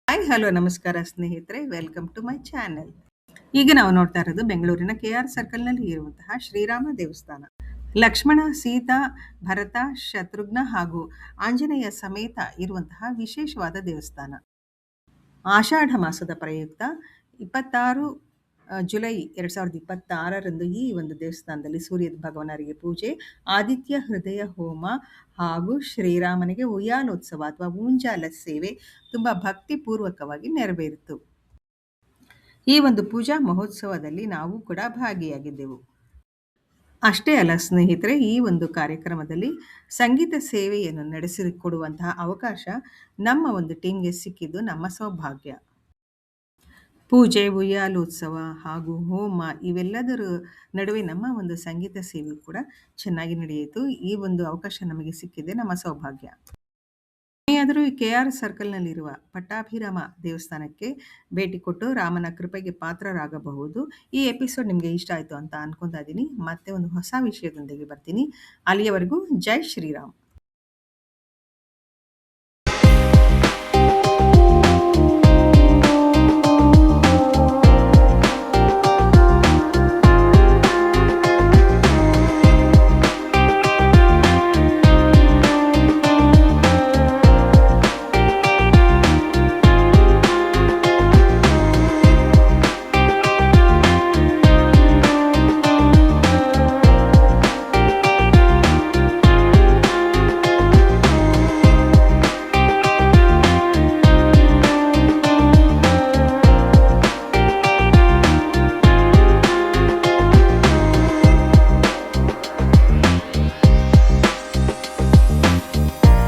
Hi hello ನಮಸ್ಕಾರ ಸ್ನೇಹಿತರೆ, welcome to my channel. ಈಗ ನಾವು ನೋಡ್ತಾ ಇರೋದು ಬೆಂಗಳೂರಿನ KR ಸರ್ಕಲ್ನಲ್ಲಿ ಇರುವಂತಹ ಶ್ರೀರಾಮ ದೇವಸ್ಥಾನ. ಲಕ್ಷ್ಮಣ, ಸೀತಾ, ಭರತ, ಶತ್ರುಘ್ನ ಹಾಗೂ ಆಂಜನೇಯ ಸಮೇತ ಇರುವಂತಹ ವಿಶೇಷವಾದ ದೇವಸ್ಥಾನ. ಆಷಾಢ ಮಾಸದ ಪ್ರಯುಕ್ತ 26 ಜುಲೈ 2026ರಂದು ಈ ಒಂದು ದೇವಸ್ಥಾನದಲ್ಲಿ ಸೂರ್ಯ ಭಗವಾನರಿಗೆ ಪೂಜೆ, ಆದಿತ್ಯ ಹೃದಯ ಹೋಮ ಹಾಗೂ ಶ್ರೀರಾಮನಿಗೆ ಉಯ್ಯಾಲೋತ್ಸವ ಅಥವಾ ಊಂಜಾಲ ಸೇವೆ ತುಂಬ ಭಕ್ತಿಪೂರ್ವಕವಾಗಿ ನೆರವೇರಿತು. ಈ ಒಂದು ಪೂಜಾ ಮಹೋತ್ಸವದಲ್ಲಿ ನಾವು ಕೂಡ ಭಾಗಿಯಾಗಿದ್ದೆವು. ಅಷ್ಟೇ ಅಲ್ಲ ಸ್ನೇಹಿತರೆ, ಈ ಒಂದು ಕಾರ್ಯಕ್ರಮದಲ್ಲಿ ಸಂಗೀತ ಸೇವೆಯನ್ನು ನಡೆಸಿಕೊಡುವಂತಹ ಅವಕಾಶ ನಮ್ಮ ಒಂದು ಟೀಮ್ಗೆ ಸಿಕ್ಕಿದ್ದು ನಮ್ಮ ಸೌಭಾಗ್ಯ. ಪೂಜೆ, ಉಯ್ಯಾಲೋತ್ಸವ ಹಾಗೂ ಹೋಮ ಇವೆಲ್ಲದರ ನಡುವೆ ನಮ್ಮ ಒಂದು ಸಂಗೀತ ಸೇವೆ ಕೂಡ ಚೆನ್ನಾಗಿ ನಡೆಯಿತು. ಈ ಒಂದು ಅವಕಾಶ ನಮಗೆ ಸಿಕ್ಕಿದೆ ನಮ್ಮ ಸೌಭಾಗ್ಯ. ಏನಾದರೂ ಈ KR ಸರ್ಕಲ್ನಲ್ಲಿರುವ ಪಟ್ಟಾಭಿರಾಮ ದೇವಸ್ಥಾನಕ್ಕೆ ಭೇಟಿ ಕೊಟ್ಟು ರಾಮನ ಕೃಪೆಗೆ ಪಾತ್ರರಾಗಬಹುದು. ಈ ಎಪಿಸೋಡ್ ನಿಮಗೆ ಇಷ್ಟ ಆಯಿತು ಅಂತ ಅನ್ಕೊತಾ ಇದ್ದೀನಿ. ಮತ್ತೆ ಒಂದು ಹೊಸ ವಿಷಯದೊಂದಿಗೆ ಬರ್ತೀನಿ. ಅಲ್ಲಿಯವರೆಗೂ ಜೈ ಶ್ರೀರಾಮ್.